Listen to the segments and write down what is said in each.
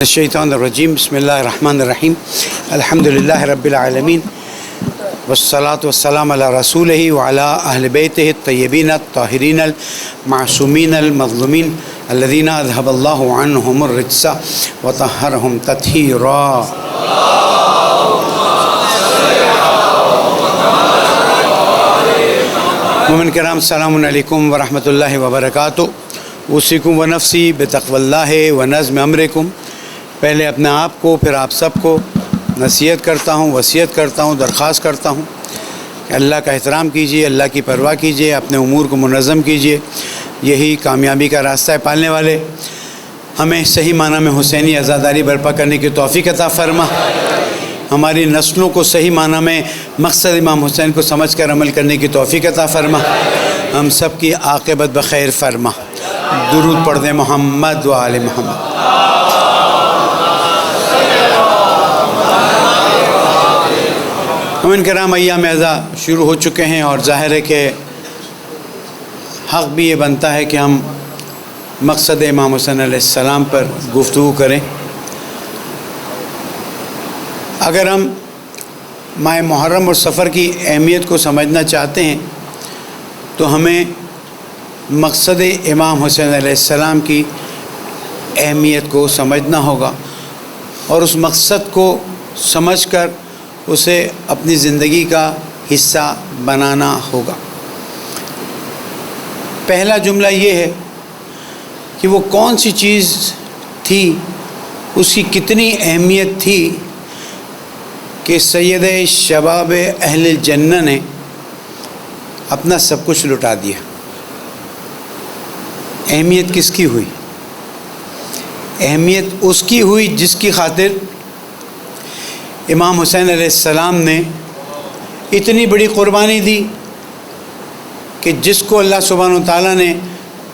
الشیطان الرجیم بسم اللہ الرحمن الرحیم الحمدللہ رب العالمین والصلاة والسلام علی رسولہ وعلی اہل بیتہ الطیبین الطاہرین المعصومین المظلومین الذین اذہب اللہ عنہم الرجس وطہرہم تطہیرا۔ مومن کرام السلام علیکم ورحمۃ اللہ وبرکاتہ۔ اوصیکم ونفسی بتقوی اللہ ونظم امرکم۔ پہلے اپنے آپ کو پھر آپ سب کو نصیحت کرتا ہوں، وصیت کرتا ہوں، درخواست کرتا ہوں کہ اللہ کا احترام کیجیے، اللہ کی پرواہ کیجیے، اپنے امور کو منظم کیجیے، یہی کامیابی کا راستہ ہے۔ پالنے والے ہمیں صحیح معنی میں حسینی عزاداری برپا کرنے کی توفیق عطا فرما، ہماری نسلوں کو صحیح معنی میں مقصد امام حسین کو سمجھ کر عمل کرنے کی توفیق عطا فرما، ہم سب کی عاقبت بخیر فرما۔ درود پڑھ دیں محمد و آل محمد۔ مومن کرام، ایام اعزا شروع ہو چکے ہیں اور ظاہر ہے کہ حق بھی یہ بنتا ہے کہ ہم مقصد امام حسین علیہ السلام پر گفتگو کریں۔ اگر ہم ماہ محرم اور سفر کی اہمیت کو سمجھنا چاہتے ہیں تو ہمیں مقصد امام حسین علیہ السلام کی اہمیت کو سمجھنا ہوگا اور اس مقصد کو سمجھ کر اسے اپنی زندگی کا حصہ بنانا ہوگا۔ پہلا جملہ یہ ہے کہ وہ کون سی چیز تھی، اس کی کتنی اہمیت تھی کہ سید شباب اہل الجنہ نے اپنا سب کچھ لٹا دیا۔ اہمیت کس کی ہوئی؟ اہمیت اس کی ہوئی جس کی خاطر امام حسین علیہ السلام نے اتنی بڑی قربانی دی کہ جس کو اللہ سبحانہ و تعالیٰ نے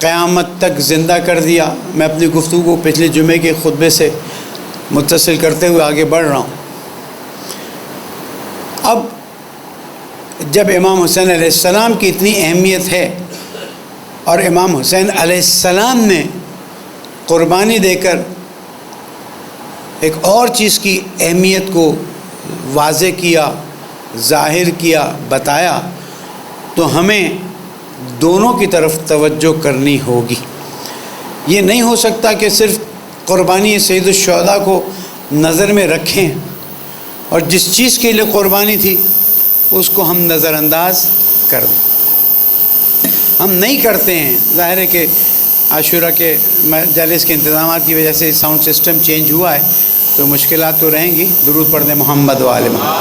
قیامت تک زندہ کر دیا۔ میں اپنی گفتگو کو پچھلے جمعے کے خطبے سے متصل کرتے ہوئے آگے بڑھ رہا ہوں۔ اب جب امام حسین علیہ السلام کی اتنی اہمیت ہے اور امام حسین علیہ السلام نے قربانی دے کر ایک اور چیز کی اہمیت کو واضح کیا، ظاہر کیا، بتایا، تو ہمیں دونوں کی طرف توجہ کرنی ہوگی۔ یہ نہیں ہو سکتا کہ صرف قربانی سید الشہداء کو نظر میں رکھیں اور جس چیز کے لیے قربانی تھی اس کو ہم نظر انداز کر دیں۔ ہم نہیں کرتے ہیں۔ ظاہر ہے کہ عاشورہ کے مجالس کے انتظامات کی وجہ سے ساؤنڈ سسٹم چینج ہوا ہے تو مشکلات تو رہیں گی۔ درود پڑھ دیں محمد و آل محمد۔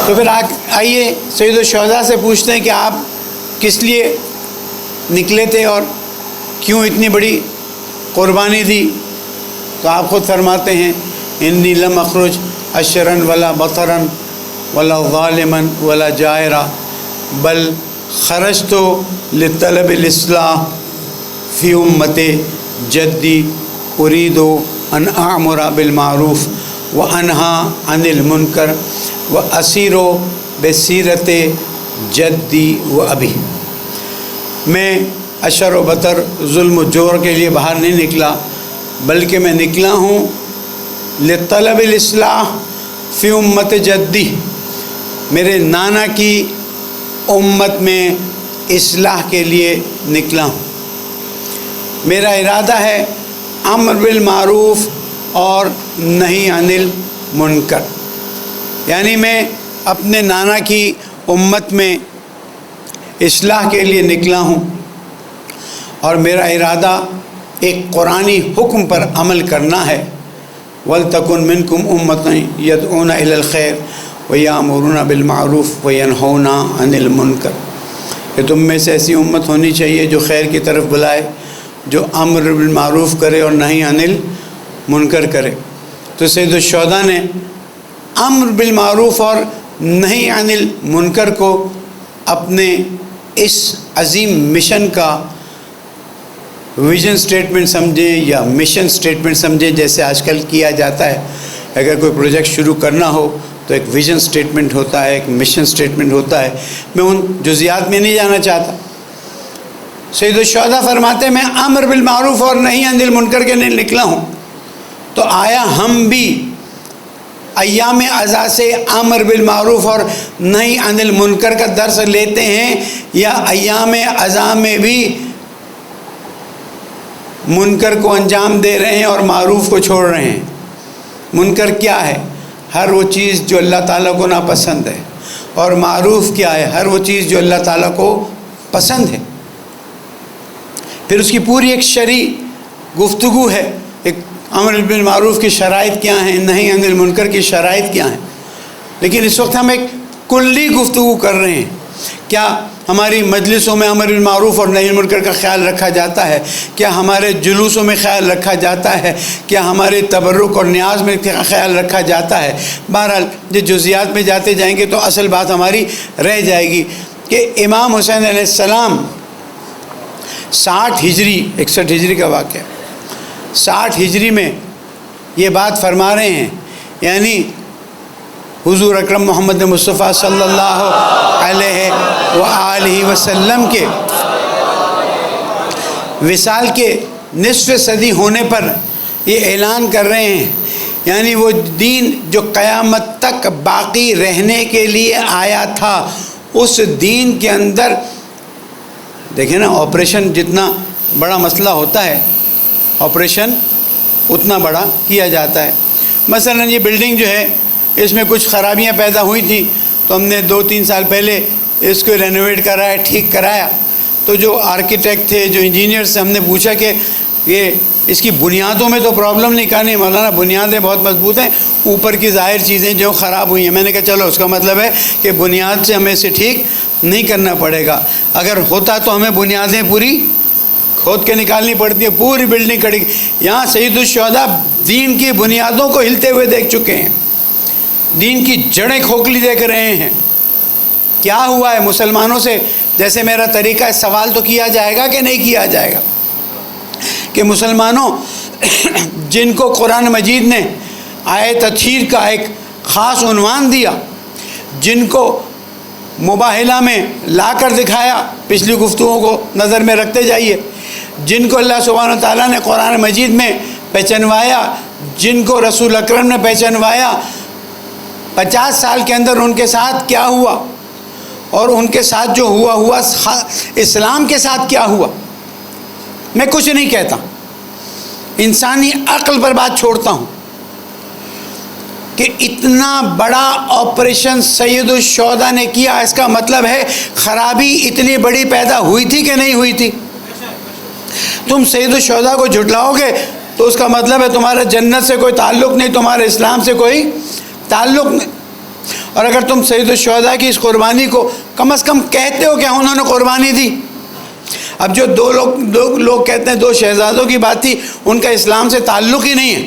تو پھر آئیے سید الشہداء سے پوچھتے ہیں کہ آپ کس لیے نکلے تھے اور کیوں اتنی بڑی قربانی دی؟ تو آپ خود فرماتے ہیں انی لم اخرج اشرن ولا بطرن ولا ظالما ولا جائرا بل خرجت لطلب الاصلاح فی امت جدی اريد ان اعمر بالمعروف وانهى عن المنکر واسیر بسیرت جدی و ابی۔ میں اشر و بطر، ظلم و جور کے لیے باہر نہیں نکلا بلکہ میں نکلا ہوں لطلب الاصلاح فی امت جدی، میرے نانا کی امت میں اصلاح کے لیے نکلا ہوں۔ میرا ارادہ ہے امر بالمعروف اور نہی عن المنکر، یعنی میں اپنے نانا کی امت میں اصلاح کے لیے نکلا ہوں اور میرا ارادہ ایک قرآنی حکم پر عمل کرنا ہے۔ وَلْتَكُنْ مِنْكُمْ أُمَّةٌ يَدْعُونَ إِلَى الْخَيْرِ وَيَأْمُرُونَ بِالْمَعْرُوفِ وَيَنْهَوْنَ عَنِ الْمُنْكَرِ، کہ تم میں سے ایسی امت ہونی چاہیے جو خیر کی طرف بلائے، جو امر بالمعروف کرے اور نہی عن المنکر کرے۔ تو سید الشہداء نے امر بالمعروف اور نہی عن المنکر کو اپنے اس عظیم مشن کا ویژن سٹیٹمنٹ سمجھیں یا مشن سٹیٹمنٹ سمجھیں، جیسے آج کل کیا جاتا ہے۔ اگر کوئی پروجیکٹ شروع کرنا ہو تو ایک ویژن سٹیٹمنٹ ہوتا ہے، ایک مشن سٹیٹمنٹ ہوتا ہے۔ میں ان جزیات میں نہیں جانا چاہتا، سید الشہداء فرماتے ہیں میں امر بالمعروف اور نہی عن المنکر کے لیے نکلا ہوں، تو آیا ہم بھی ایام عزا سے امر بالمعروف اور نہی عن المنکر کا درس لیتے ہیں، یا ایام عزا میں بھی منکر کو انجام دے رہے ہیں اور معروف کو چھوڑ رہے ہیں؟ منکر کیا ہے؟ ہر وہ چیز جو اللہ تعالیٰ کو ناپسند ہے، اور معروف کیا ہے؟ ہر وہ چیز جو اللہ تعالیٰ کو پسند ہے۔ پھر اس کی پوری ایک شرعی گفتگو ہے، ایک امر بالمعروف کی شرائط کیا ہیں، نہی عن المنکر کی شرائط کیا ہیں۔ لیکن اس وقت ہم ایک کلی گفتگو کر رہے ہیں۔ کیا ہماری مجلسوں میں امر بالمعروف اور نہی عن المنکر کا خیال رکھا جاتا ہے؟ کیا ہمارے جلوسوں میں خیال رکھا جاتا ہے؟ کیا ہمارے تبرک اور نیاز میں خیال رکھا جاتا ہے؟ بہرحال جو جزیات میں جاتے جائیں گے تو اصل بات ہماری رہ جائے گی کہ امام حسین علیہ السلام 60 ہجری 61 ہجری کا واقعہ، 60 ہجری میں یہ بات فرما رہے ہیں، یعنی حضور اکرم محمد مصطفیٰ صلی اللہ علیہ وآلہ وسلم کے وصال کے نصف صدی ہونے پر یہ اعلان کر رہے ہیں، یعنی وہ دین جو قیامت تک باقی رہنے کے لیے آیا تھا، اس دین کے اندر دیکھیں نا، آپریشن جتنا بڑا مسئلہ ہوتا ہے آپریشن اتنا بڑا کیا جاتا ہے۔ مثلا یہ بلڈنگ جو ہے اس میں کچھ خرابیاں پیدا ہوئی تھیں تو ہم نے 2-3 سال پہلے اس کو رینوویٹ کرایا، ٹھیک کرایا۔ تو جو آرکیٹیکٹ تھے، جو انجینئر سے ہم نے پوچھا کہ یہ اس کی بنیادوں میں تو پرابلم نہیں، کہا نہیں مولانا بنیادیں بہت مضبوط ہیں، اوپر کی ظاہر چیزیں جو خراب ہوئی ہیں۔ میں نے کہا چلو اس کا مطلب ہے کہ بنیاد سے ہمیں اسے ٹھیک نہیں کرنا پڑے گا، اگر ہوتا تو ہمیں بنیادیں پوری کھود کے نکالنی پڑتی ہے، پوری بلڈنگ کھڑی۔ یہاں سید الشہداء دین کی بنیادوں کو ہلتے ہوئے دیکھ چکے ہیں، دین کی جڑیں کھوکھلی دیکھ رہے ہیں۔ کیا ہوا ہے مسلمانوں سے؟ جیسے میرا طریقہ ہے، سوال تو کیا جائے گا کہ نہیں کیا جائے گا کہ مسلمانوں جن کو قرآن مجید نے آیت تطہیر کا ایک خاص عنوان دیا، جن کو مباہلہ میں لا کر دکھایا، پچھلی گفتگوؤں کو نظر میں رکھتے جائیے، جن کو اللہ سبحانہ و تعالیٰ نے قرآن مجید میں پہچنوایا، جن کو رسول اکرم نے پہچنوایا، 50 سال کے اندر ان کے ساتھ کیا ہوا، اور ان کے ساتھ جو ہوا اسلام کے ساتھ کیا ہوا۔ میں کچھ نہیں کہتا، انسانی عقل پر بات چھوڑتا ہوں کہ اتنا بڑا آپریشن سید الشہداء نے کیا، اس کا مطلب ہے خرابی اتنی بڑی پیدا ہوئی تھی کہ نہیں ہوئی تھی؟ تم سید الشہداء کو جھٹلاؤ گے تو اس کا مطلب ہے تمہارا جنت سے کوئی تعلق نہیں، تمہارے اسلام سے کوئی تعلق نہیں۔ اور اگر تم سید الشہداء کی اس قربانی کو کم از کم کہتے ہو کہ انہوں نے قربانی دی، اب جو دو لوگ کہتے ہیں 2 شہزادوں کی بات تھی، ان کا اسلام سے تعلق ہی نہیں ہے،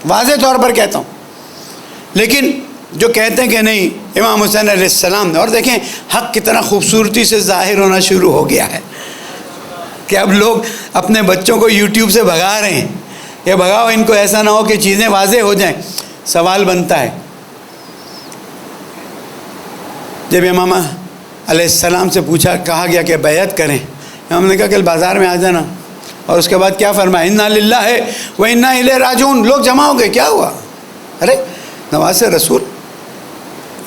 واضح طور پر کہتا ہوں۔ لیکن جو کہتے ہیں کہ نہیں امام حسین علیہ السلام نے، اور دیکھیں حق کتنا خوبصورتی سے ظاہر ہونا شروع ہو گیا ہے کہ اب لوگ اپنے بچوں کو یوٹیوب سے بھگا رہے ہیں کہ بھگاؤ ان کو، ایسا نہ ہو کہ چیزیں واضح ہو جائیں۔ سوال بنتا ہے، جب امام علیہ السلام سے کہا گیا کہ بیعت کریں، ہم نے کہا کل بازار میں آ جانا، اور اس کے بعد کیا فرمایا؟ انا للہ و انا الیہ راجعون۔ لوگ جمع ہو گئے، کیا ہوا؟ ارے نواز رسول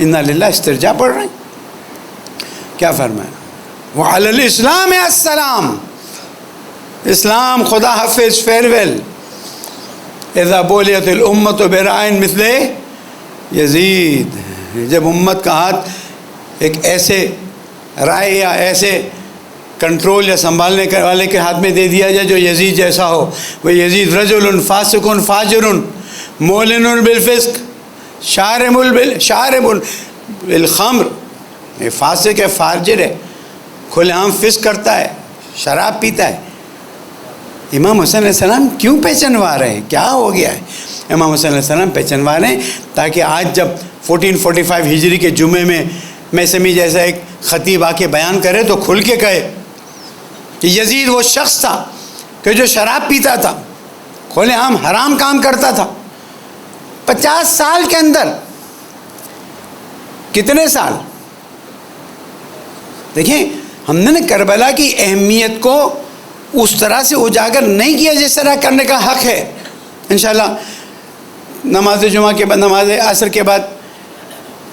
انا للہ استرجاع پڑھ رہے ہیں۔ کیا فرمایا؟ وعلی الاسلام السلام، اسلام خدا حافظ، فیئرویل۔ اذا بولیت الامت برائن مثل یزید، جب امت کا ہاتھ ایک ایسے رائے یا ایسے کنٹرول یا سنبھالنے والے کے ہاتھ میں دے دیا جائے جو یزید جیسا ہو، وہ یزید رجل فاسق فاجر مولن بالفسق شارب بالخمر، یہ فاسق ہے، فاجر ہے، کھلے عام فسق کرتا ہے، شراب پیتا ہے۔ امام حسین علیہ السلام کیوں پہچنوا رہے ہیں؟ کیا ہو گیا ہے؟ امام حسین علیہ السلام پہچنوا رہے ہیں تاکہ آج جب 1445 ہجری کے جمعے میں سمی جیسا ایک خطیب آ کے بیان کرے تو کھل کے کہے کہ یزید وہ شخص تھا کہ جو شراب پیتا تھا، کھلے عام حرام کام کرتا تھا۔ 50 سال کے اندر کتنے سال؟ دیکھیں ہم نے نا کربلا کی اہمیت کو اس طرح سے اجاگر نہیں کیا جس طرح کرنے کا حق ہے. انشاءاللہ نماز جمعہ کے بعد، نماز عصر کے بعد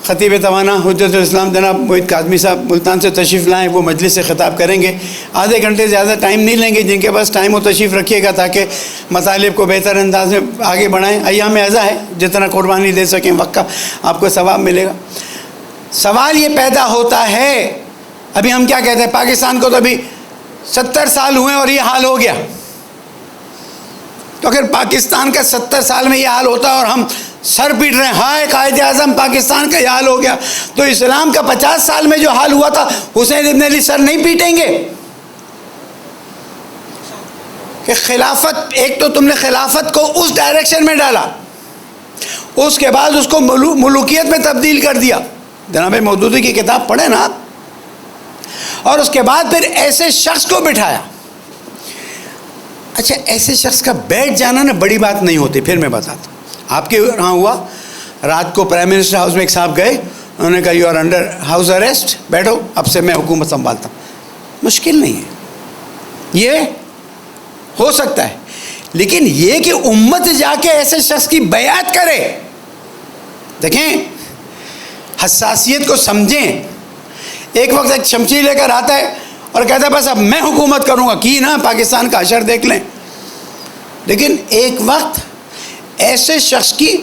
خطیب توانا حجت الاسلام جناب محیط کاظمی صاحب ملتان سے تشریف لائیں، وہ مجلس سے خطاب کریں گے. آدھے گھنٹے زیادہ ٹائم نہیں لیں گے، جن کے پاس ٹائم ہو تشریف رکھیے گا تاکہ مطالب کو بہتر انداز میں آگے بڑھائیں. ایام اعزا ہے، جتنا قربانی دے سکیں وقت کا آپ کو ثواب ملے گا. سوال یہ پیدا ہوتا ہے، ابھی ہم کیا کہتے ہیں، پاکستان کو تو ابھی 70 سال ہوئے اور یہ حال ہو گیا. تو اگر پاکستان کا 70 سال میں یہ حال ہوتا ہے اور ہم سر پیٹ رہے ہیں، ہائے قائد اعظم پاکستان کا یہ حال ہو گیا، تو اسلام کا 50 سال میں جو حال ہوا تھا حسین ابن علی سر نہیں پیٹیں گے؟ کہ خلافت، ایک تو تم نے خلافت کو اس ڈائریکشن میں ڈالا، اس کے بعد اس کو ملوکیت میں تبدیل کر دیا. جناب مودودی کی کتاب پڑھیں نا آپ. اور اس کے بعد پھر ایسے شخص کو بٹھایا. اچھا ایسے شخص کا بیٹھ جانا نا بڑی بات نہیں ہوتی. پھر میں بتاتا ہوں. آپ کے یہاں ہوا رات کو پرائم منسٹر ہاؤس میں ایک صاحب گئے، انہوں نے کہا you are under house arrest, بیٹھو اب سے میں حکومت سنبھالتا ہوں. مشکل نہیں ہے، یہ ہو سکتا ہے. لیکن یہ کہ امت جا کے ایسے شخص کی بیعت کرے، دیکھیں حساسیت کو سمجھیں. ایک وقت ایک شمشیر لے کر آتا ہے اور کہتا ہے بس اب میں حکومت کروں گا، کی نا پاکستان کا حشر دیکھ لیں. لیکن ایک وقت ایسے شخص کی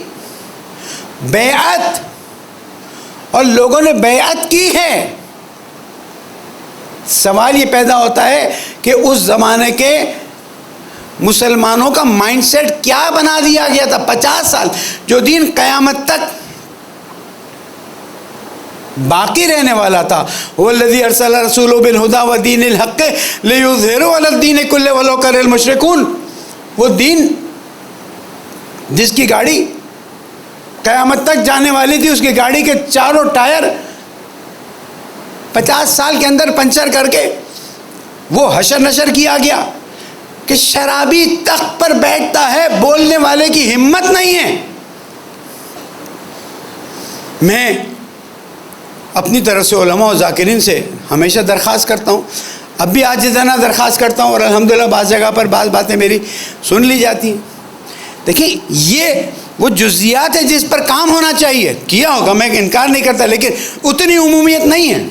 بیعت، اور لوگوں نے بیعت کی ہے. سوال یہ پیدا ہوتا ہے کہ اس زمانے کے مسلمانوں کا مائنڈ سیٹ کیا بنا دیا گیا تھا. 50 سال جو دین قیامت تک باقی رہنے والا تھا، والذی ارسل رسولہ بالہدی ودین الحق لیظہرہ علی الدین کلہ ولو کرہ المشرکون. وہ دین جس کی گاڑی قیامت تک جانے والی تھی، اس کی گاڑی کے چاروں ٹائر 50 سال کے اندر پنچر کر کے وہ حشر نشر کیا گیا کہ شرابی تخت پر بیٹھتا ہے، بولنے والے کی ہمت نہیں ہے. میں اپنی طرف سے علماء و ذاکرین سے ہمیشہ درخواست کرتا ہوں، اب بھی عاجزانہ درخواست کرتا ہوں، اور الحمدللہ بعض جگہ پر بعض باتیں میری سن لی جاتی ہیں. دیکھیں یہ وہ جزیات ہے جس پر کام ہونا چاہیے، کیا ہوگا، میں انکار نہیں کرتا، لیکن اتنی عمومیت نہیں ہے.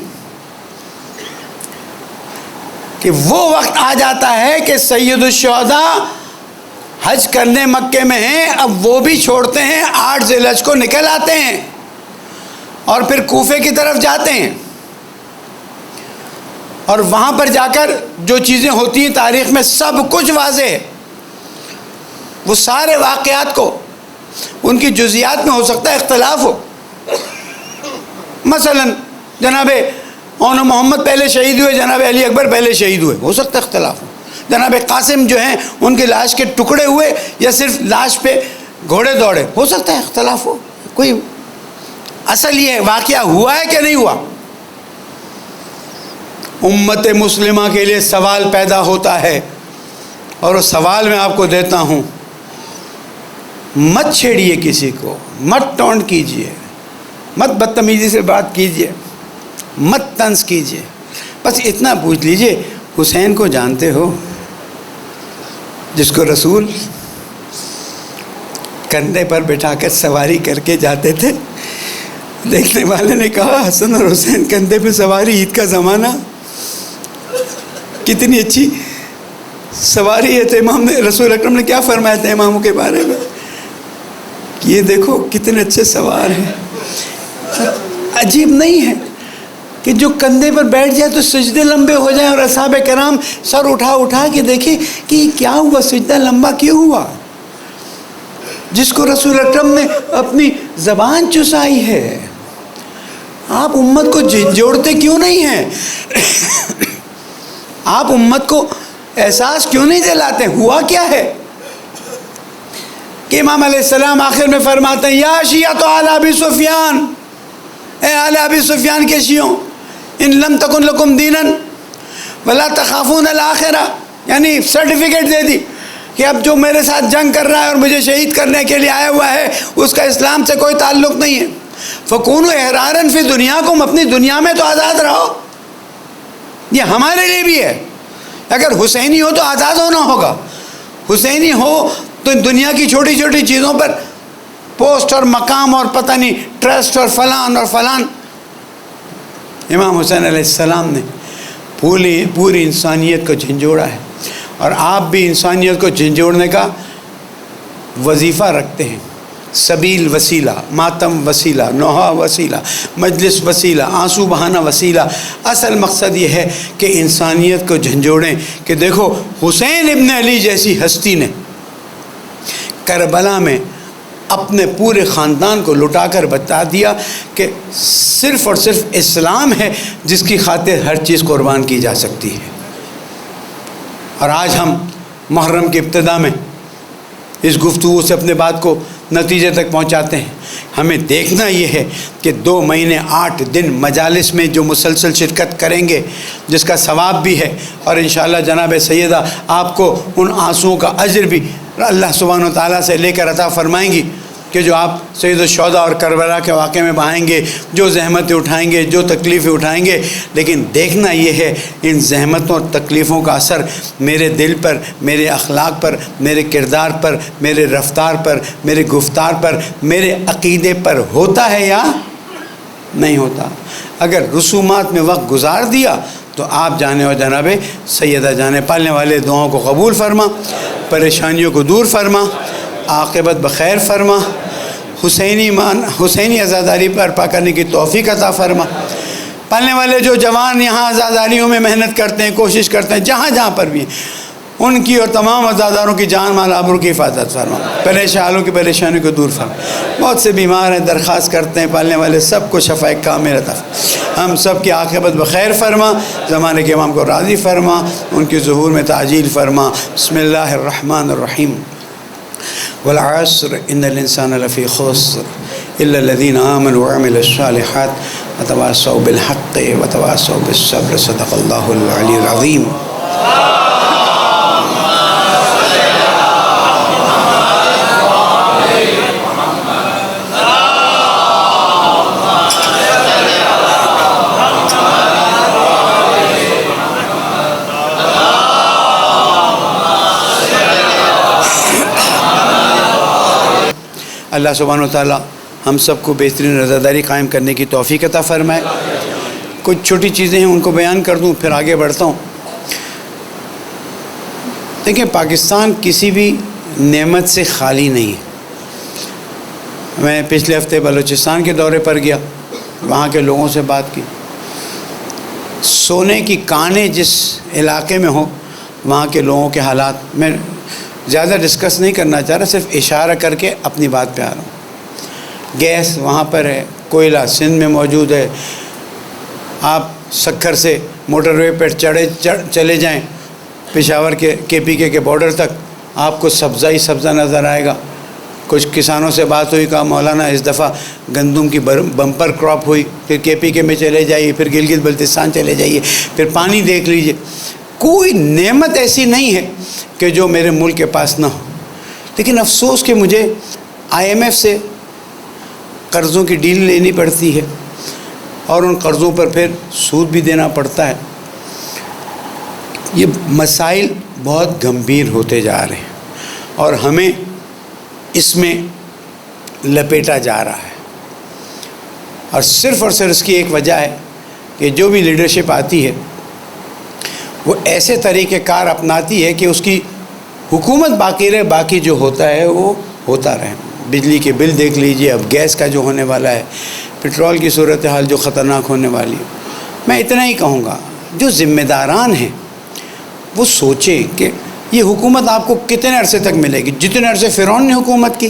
کہ وہ وقت آ جاتا ہے کہ سید الشہداء حج کرنے مکے میں ہیں، اب وہ بھی چھوڑتے ہیں، 8 ذی الحج کو نکل آتے ہیں اور پھر کوفے کی طرف جاتے ہیں. اور وہاں پر جا کر جو چیزیں ہوتی ہیں تاریخ میں سب کچھ واضح ہے. وہ سارے واقعات کو ان کی جزیات میں ہو سکتا ہے اختلاف ہو. مثلا جناب اون محمد پہلے شہید ہوئے، جناب علی اکبر پہلے شہید ہوئے، ہو سکتا ہے اختلاف ہو. جناب قاسم جو ہیں ان کی لاش کے ٹکڑے ہوئے یا صرف لاش پہ گھوڑے دوڑے، ہو سکتا ہے اختلاف ہو. کوئی اصل یہ ہے واقعہ ہوا ہے کہ نہیں ہوا. امت مسلمہ کے لیے سوال پیدا ہوتا ہے، اور اس سوال میں آپ کو دیتا ہوں، مت چھیڑیے کسی کو، مت ٹونٹ کیجیے، مت بدتمیزی سے بات کیجیے، مت طنز کیجیے. بس اتنا پوچھ لیجیے حسین کو جانتے ہو، جس کو رسول کندھے پر بٹھا کر سواری کر کے جاتے تھے. دیکھنے والے نے کہا حسن اور حسین کندھے پہ سواری، عید کا زمانہ، کتنی اچھی سواری ہے. امام نے، رسول اکرم نے کیا فرمایا تھا اماموں کے بارے میں، یہ دیکھو کتنے اچھے سوار ہیں. عجیب نہیں ہے کہ جو کندھے پر بیٹھ جائے تو سجدے لمبے ہو جائیں، اور اصحاب کرام سر اٹھا اٹھا کے دیکھیں کہ یہ کیا ہوا، سجدہ لمبا کیوں ہوا. جس کو رسول اکرم نے اپنی زبان چسائی ہے، آپ امت کو جھنجھوڑتے کیوں نہیں ہیں؟ آپ امت کو احساس کیوں نہیں دلاتے؟ ہوا کیا ہے کہ امام علیہ السلام آخر میں فرماتے ہیں یا شیعۃ آل ابی سفیان، اے آل ابی سفیان کے شیعوں، ان لم تکن لکم دینا ولا تخافون الآخرہ، یعنی سرٹیفکیٹ دے دی کہ اب جو میرے ساتھ جنگ کر رہا ہے اور مجھے شہید کرنے کے لیے آیا ہوا ہے اس کا اسلام سے کوئی تعلق نہیں ہے. فکونوا احرارا فی دنیاکم، اپنی دنیا میں تو آزاد رہو. یہ ہمارے لیے بھی ہے. اگر حسینی ہو تو آزاد ہونا ہوگا. حسینی ہو تو دنیا کی چھوٹی چھوٹی چیزوں پر پوسٹ اور مقام اور پتہ نہیں ٹرسٹ اور فلان اور فلان. امام حسین علیہ السلام نے پوری انسانیت کو جھنجھوڑا ہے، اور آپ بھی انسانیت کو جھنجھوڑنے کا وظیفہ رکھتے ہیں. سبیل وسیلہ، ماتم وسیلہ، نوحہ وسیلہ، مجلس وسیلہ، آنسو بہانا وسیلہ. اصل مقصد یہ ہے کہ انسانیت کو جھنجھوڑیں کہ دیکھو حسین ابن علی جیسی ہستی نے کربلا میں اپنے پورے خاندان کو لٹا کر بتا دیا کہ صرف اور صرف اسلام ہے جس کی خاطر ہر چیز قربان کی جا سکتی ہے. اور آج ہم محرم کی ابتدا میں اس گفتگو سے اپنے بات کو نتیجے تک پہنچاتے ہیں. ہمیں دیکھنا یہ ہے کہ 2 مہینے 8 دن مجالس میں جو مسلسل شرکت کریں گے جس کا ثواب بھی ہے، اور انشاءاللہ جناب سیدہ آپ کو ان آنسوؤں کا اجر بھی اللہ سبحانہ و تعالیٰ سے لے کر عطا فرمائیں گی کہ جو آپ سید الشہداء اور کربلا کے واقعے میں بہائیں گے، جو زحمتیں اٹھائیں گے، جو تکلیفیں اٹھائیں گے. لیکن دیکھنا یہ ہے ان زحمتوں اور تکلیفوں کا اثر میرے دل پر، میرے اخلاق پر، میرے کردار پر، میرے رفتار پر، میرے گفتار پر، میرے عقیدے پر ہوتا ہے یا نہیں ہوتا. اگر رسومات میں وقت گزار دیا تو آپ جانے اور جناب سیدہ جانے پالنے والے دعاؤں کو قبول فرما، پریشانیوں کو دور فرما، عاقبت بخیر فرما، حسینی عزاداری برپا کرنے کی توفیق عطا فرما. پالنے والے جو جوان یہاں عزاداریوں میں محنت کرتے ہیں، کوشش کرتے ہیں، جہاں جہاں پر بھی ہیں، ان کی اور تمام عزاداروں کی جان مال آبرو کی حفاظت فرما، پریشانوں کی پریشانیوں کو دور فرما. بہت سے بیمار ہیں، درخواست کرتے ہیں پالنے والے سب کو شفاء کامل عطا فرما. ہم سب کی عاقبت بخیر فرما، زمانے کے امام کو راضی فرما، ان کی ظہور میں تعجیل فرما. بسم اللہ الرحمن الرحیم. والعصر ان الانسان لفی خسر الا الذین آمنوا وعملوا الصالحات وتواصوا بالحق وتواصوا بالصبر. صدق اللہ العلی العظیم. اللہ سبحانہ و تعالیٰ ہم سب کو بہترین رضاداری قائم کرنے کی توفیق عطا فرمائے. کچھ چھوٹی چیزیں ہیں ان کو بیان کر دوں پھر آگے بڑھتا ہوں. دیکھیں پاکستان کسی بھی نعمت سے خالی نہیں ہے. میں پچھلے ہفتے بلوچستان کے دورے پر گیا، وہاں کے لوگوں سے بات کی. سونے کی کانیں جس علاقے میں ہوں وہاں کے لوگوں کے حالات میں زیادہ ڈسکس نہیں کرنا چاہ رہا، صرف اشارہ کر کے اپنی بات پہ آ رہا ہوں. گیس وہاں پر ہے، کوئلہ سندھ میں موجود ہے. آپ سکھر سے موٹر وے پر چلے جائیں پشاور کے پی کے بارڈر تک، آپ کو سبزہ ہی سبزہ نظر آئے گا. کچھ کسانوں سے بات ہوئی، کہا مولانا اس دفعہ گندم کی بمپر کراپ ہوئی. پھر کے پی کے میں چلے جائیے، پھر گلگت بلتستان چلے جائیے، پھر پانی دیکھ لیجئے. کوئی نعمت ایسی نہیں ہے کہ جو میرے ملک کے پاس نہ ہو. لیکن افسوس کہ مجھے IMF سے قرضوں کی ڈیل لینی پڑتی ہے اور ان قرضوں پر پھر سود بھی دینا پڑتا ہے. یہ مسائل بہت گمبھیر ہوتے جا رہے ہیں اور ہمیں اس میں لپیٹا جا رہا ہے. اور صرف اس کی ایک وجہ ہے کہ جو بھی لیڈرشپ آتی ہے وہ ایسے طریقہ کار اپناتی ہے کہ اس کی حکومت باقی رہے، باقی جو ہوتا ہے وہ ہوتا رہے. بجلی کے بل دیکھ لیجئے، اب گیس کا جو ہونے والا ہے، پٹرول کی صورتحال جو خطرناک ہونے والی ہے. میں اتنا ہی کہوں گا، جو ذمہ داران ہیں وہ سوچیں کہ یہ حکومت آپ کو کتنے عرصے تک ملے گی. جتنے عرصے فرعون نے حکومت کی،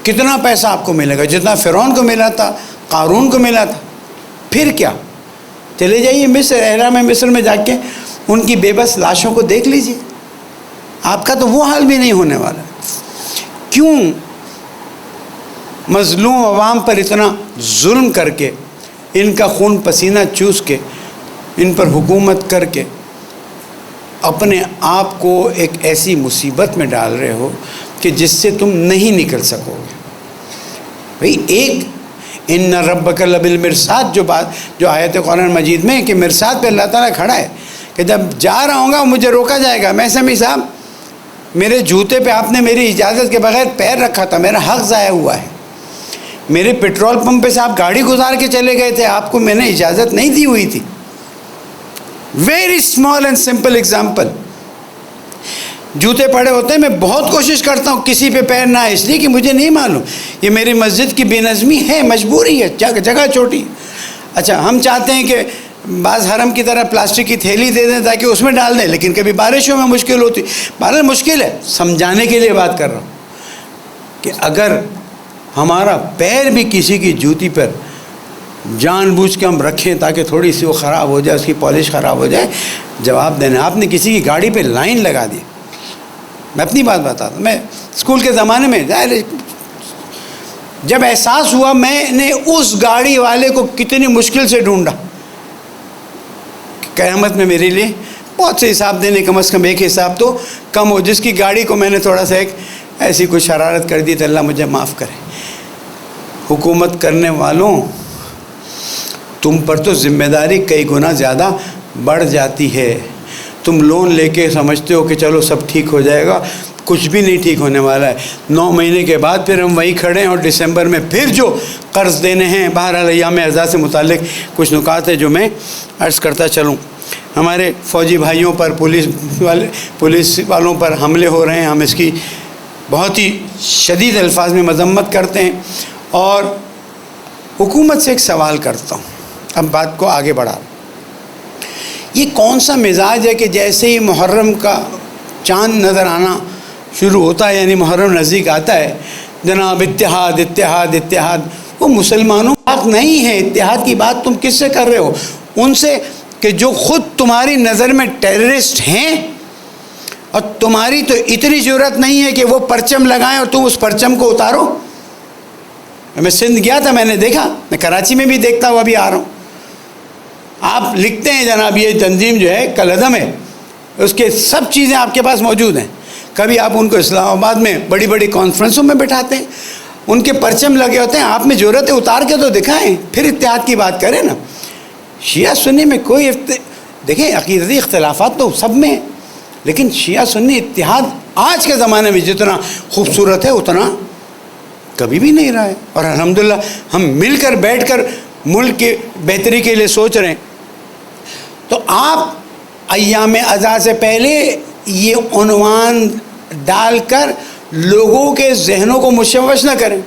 کتنا پیسہ آپ کو ملے گا؟ جتنا فرعون کو ملا تھا، قارون کو ملا تھا. پھر کیا؟ چلے جائیے مصر، احرام مصر میں جا کے ان کی بے بس لاشوں کو دیکھ لیجئے. آپ کا تو وہ حال بھی نہیں ہونے والا. کیوں مظلوم عوام پر اتنا ظلم کر کے، ان کا خون پسینہ چوس کے، ان پر حکومت کر کے اپنے آپ کو ایک ایسی مصیبت میں ڈال رہے ہو کہ جس سے تم نہیں نکل سکو گے؟ بھئی ان ربک لبالمرصاد، جو بات جو آیت قرآن مجید میں کہ مرصاد پہ اللہ تعالیٰ کھڑا ہے کہ جب جا رہا ہوں گا مجھے روکا جائے گا. میں سمیع صاحب میرے جوتے پہ آپ نے میری اجازت کے بغیر پیر رکھا تھا، میرا حق ضائع ہوا ہے. میرے پیٹرول پمپ پہ سے آپ گاڑی گزار کے چلے گئے تھے، آپ کو میں نے اجازت نہیں دی ہوئی تھی. Very small and simple example. جوتے پڑے ہوتے ہیں، میں بہت کوشش کرتا ہوں کسی پہ پیر نہ آئے، اس لیے کہ مجھے نہیں معلوم یہ میری مسجد کی بے نظمی ہے، مجبوری ہے، جگہ چھوٹی. اچھا ہم چاہتے ہیں کہ بعض حرم کی طرح پلاسٹک کی تھیلی دے دیں تاکہ اس میں ڈال دیں، لیکن کبھی بارشوں میں مشکل ہوتی. بہرحال مشکل ہے، سمجھانے کے لیے بات کر رہا ہوں کہ اگر ہمارا پیر بھی کسی کی جوتی پر جان بوجھ کے ہم رکھیں تاکہ تھوڑی سی وہ خراب ہو جائے، اس کی پالش خراب ہو جائے، جواب دینا. آپ نے کسی کی گاڑی پہ لائن لگا دی. میں اپنی بات بتاتا ہوں، میں اسکول کے زمانے میں جب احساس ہوا، میں نے اس گاڑی والے کو کتنی مشکل سے ڈھونڈا. قیامت میں میرے لیے بہت سے حساب دینے، کم از کم ایک حساب تو کم ہو. جس کی گاڑی کو میں نے تھوڑا سا ایک ایسی کوئی شرارت کر دی تو اللہ مجھے معاف کرے. حکومت کرنے والوں، تم پر تو ذمہ داری کئی گنا زیادہ بڑھ جاتی ہے. تم لون لے کے سمجھتے ہو کہ چلو سب ٹھیک ہو جائے گا، کچھ بھی نہیں ٹھیک ہونے والا ہے. 9 مہینے کے بعد پھر ہم وہیں کھڑے ہیں اور دسمبر میں پھر جو قرض دینے ہیں. بہرحال ایام اعزاز سے متعلق کچھ نکات ہیں جو میں عرض کرتا چلوں. ہمارے فوجی بھائیوں پر، پولیس والوں پر حملے ہو رہے ہیں. ہم اس کی بہت ہی شدید الفاظ میں مذمت کرتے ہیں اور حکومت سے ایک سوال کرتا ہوں. اب بات کو آگے بڑھا. یہ کون سا مزاج ہے کہ جیسے ہی محرم کا چاند نظر آنا شروع ہوتا ہے، یعنی محرم نزدیک آتا ہے، جناب اتحاد اتحاد اتحاد. وہ مسلمانوں بات نہیں ہے. اتحاد کی بات تم کس سے کر رہے ہو؟ ان سے کہ جو خود تمہاری نظر میں ٹیررسٹ ہیں، اور تمہاری تو اتنی ضرورت نہیں ہے کہ وہ پرچم لگائیں اور تم اس پرچم کو اتارو. میں سندھ گیا تھا، میں نے دیکھا، میں کراچی میں بھی دیکھتا ہوں، ابھی آ رہا ہوں. آپ لکھتے ہیں جناب یہ تنظیم جو ہے کالعدم ہے، اس کے سب چیزیں آپ کے پاس موجود ہیں. کبھی آپ ان کو اسلام آباد میں بڑی بڑی کانفرنسوں میں بٹھاتے ہیں، ان کے پرچم لگے ہوتے ہیں. آپ میں ضرورت ہے اتار کے تو دکھائیں، پھر اتحاد کی بات کریں نا. شیعہ سنی میں کوئی دیکھیں عقیدتی اختلافات تو سب میں ہیں، لیکن شیعہ سنی اتحاد آج کے زمانے میں جتنا خوبصورت ہے اتنا کبھی بھی نہیں رہا ہے. اور الحمدللہ ہم مل کر بیٹھ کر ملک کی بہتری کے لیے سوچ رہے ہیں. تو آپ ایام اضحیٰ سے پہلے یہ عنوان ڈال کر لوگوں کے ذہنوں کو مشوش نہ کریں.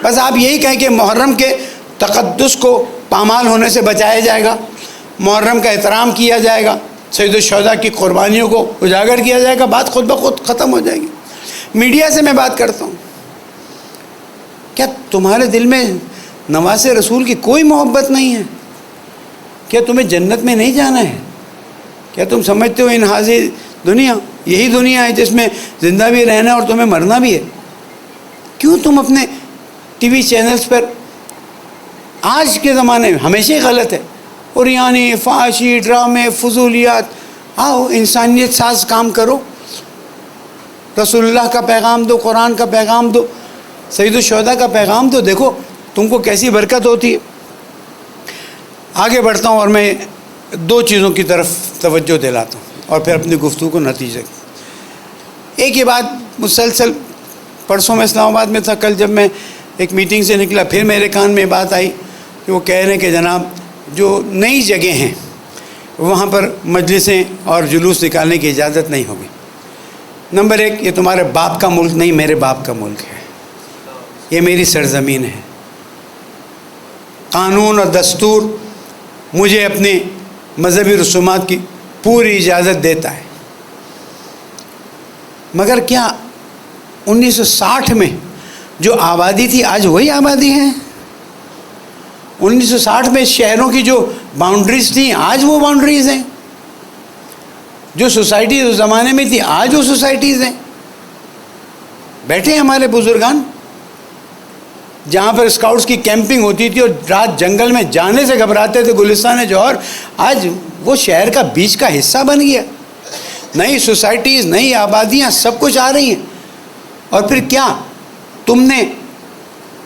بس آپ یہی کہیں کہ محرم کے تقدس کو پامال ہونے سے بچایا جائے گا، محرم کا احترام کیا جائے گا، سید الشہداء کی قربانیوں کو اجاگر کیا جائے گا، بات خود بخود ختم ہو جائے گی. میڈیا سے میں بات کرتا ہوں، کیا تمہارے دل میں نواز رسول کی کوئی محبت نہیں ہے؟ کیا تمہیں جنت میں نہیں جانا ہے؟ کیا تم سمجھتے ہو ان حاضر دنیا یہی دنیا ہے جس میں زندہ بھی رہنا ہے اور تمہیں مرنا بھی ہے؟ کیوں تم اپنے ٹی وی چینلز پر آج کے زمانے میں ہمیشہ ہی غلط ہے، اوریانی، فحاشی، ڈرامے، فضولیات. آؤ انسانیت ساز کام کرو، رسول اللہ کا پیغام دو، قرآن کا پیغام دو، سید الشہداء کا پیغام دو. دیکھو تم کو کیسی برکت ہوتی ہے. آگے بڑھتا ہوں اور میں 2 چیزوں کی طرف توجہ دلاتا ہوں اور پھر اپنی گفتگو کو نتیجے. ایک یہ بات مسلسل پرسوں میں اسلام آباد میں تھا، کل جب میں ایک میٹنگ سے نکلا پھر میرے کان میں بات آئی کہ وہ کہہ رہے ہیں کہ جناب جو نئی جگہ ہیں وہاں پر مجلسیں اور جلوس نکالنے کی اجازت نہیں ہوگی. نمبر 1، یہ تمہارے باپ کا ملک نہیں، میرے باپ کا ملک ہے، یہ میری سرزمین ہے. قانون اور دستور مجھے اپنے مذہبی رسومات کی پوری اجازت دیتا ہے. مگر کیا 1960 میں جو آبادی تھی آج وہی آبادی ہے؟ 1960 میں شہروں کی جو باؤنڈریز تھیں آج وہ باؤنڈریز ہیں؟ جو سوسائٹیز اس زمانے میں تھی آج وہ سوسائٹیز ہیں؟ بیٹھے ہیں ہمارے بزرگان جہاں پر اسکاؤٹس کی کیمپنگ ہوتی تھی اور رات جنگل میں جانے سے گھبراتے تھے، گلستان جوہر، آج وہ شہر کا بیچ کا حصہ بن گیا. نئی سوسائٹیز، نئی آبادیاں سب کچھ آ رہی ہیں. اور پھر کیا تم نے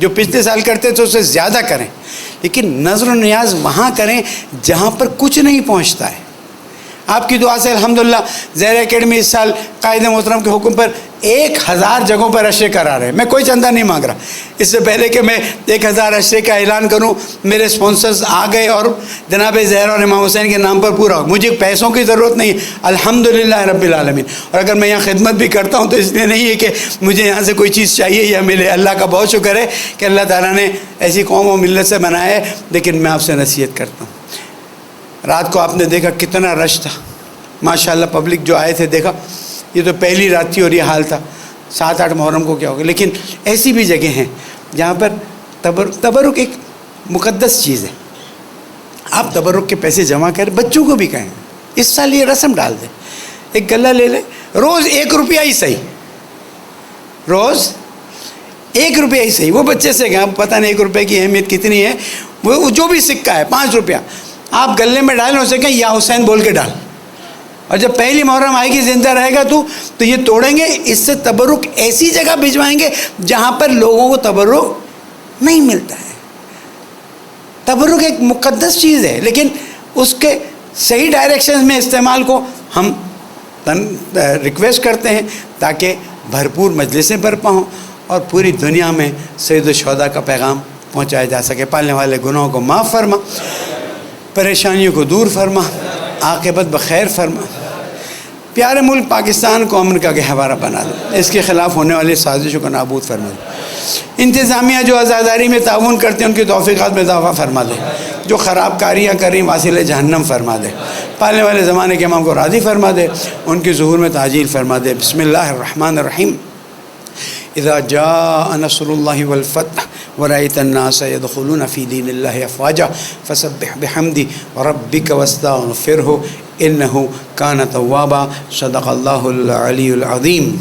جو پچھلے سال کرتے تھے اس سے زیادہ کریں، لیکن نظر و نیاز وہاں کریں جہاں پر کچھ نہیں پہنچتا ہے۔ آپ کی دعا سے الحمدللہ زہرا اکیڈمی اس سال قائد محترم کے حکم پر 1000 جگہوں پر اشرے کرا رہے ہیں۔ میں کوئی چندہ نہیں مانگ رہا، اس سے پہلے کہ میں 1000 اشرے کا اعلان کروں میرے سپانسرز آ گئے اور جناب زہرا اور امام حسین کے نام پر پورا ہو، مجھے پیسوں کی ضرورت نہیں ہے، الحمدللہ رب العالمین۔ اور اگر میں یہاں خدمت بھی کرتا ہوں تو اس لیے نہیں ہے کہ مجھے یہاں سے کوئی چیز چاہیے یا ملے، اللہ کا بہت شکر ہے کہ اللہ تعالیٰ نے ایسی قوم و ملت سے بنایا ہے۔ لیکن میں آپ سے نصیحت کرتا ہوں، رات کو آپ نے دیکھا کتنا رش تھا، ماشاءاللہ پبلک جو آئے تھے، دیکھا یہ تو پہلی رات تھی اور یہ حال تھا، 7-8 محرم کو کیا ہوگا۔ لیکن ایسی بھی جگہ ہیں جہاں پر تبرک ایک مقدس چیز ہے، آپ تبرک کے پیسے جمع کریں، بچوں کو بھی کہیں اس سال یہ رسم ڈال دیں، ایک گلہ لے لیں، روز 1 روپیہ ہی صحیح، روز 1 روپیہ ہی صحیح، وہ بچے سے کہیں پتہ نہیں 1 روپے کی اہمیت کتنی ہے، وہ جو بھی سکہ ہے 5 روپیہ آپ گلے میں ڈالیں، اسے کہیں یا حسین بول کے ڈال، اور جب پہلی محرم آئے گی زندہ رہے گا تو یہ توڑیں گے، اس سے تبرک ایسی جگہ بھجوائیں گے جہاں پر لوگوں کو تبرک نہیں ملتا ہے۔ تبرک ایک مقدس چیز ہے، لیکن اس کے صحیح ڈائریکشن میں استعمال کو ہم ریکویسٹ کرتے ہیں تاکہ بھرپور مجلسیں برپا ہوں اور پوری دنیا میں سید الشہداء کا پیغام پہنچایا جا سکے۔ پالنے والے گناہوں کو معاف فرما، پریشانیوں کو دور فرما، عاقبت بخیر فرما، پیارے ملک پاکستان کو امن کا گہوارہ بنا دے، اس کے خلاف ہونے والی سازشوں کو نابود فرما دے، انتظامیہ جو عزاداری میں تعاون کرتے ہیں ان کی توفیقات میں اضافہ فرما دے، جو خراب کاریاں کریں واصل جہنم فرما دے، پالنے والے زمانے کے امام کو راضی فرما دے، ان کی ظہور میں تعجیل فرما دے۔ بسم اللہ الرحمن الرحیم۔ اذا جاء نصر اللہ والفتح ورأيت الناس يدخلون في دين الله أفواجا فسبح بحمد ربك واستغفره إنه كان توابا۔ صدق الله العلي العظيم۔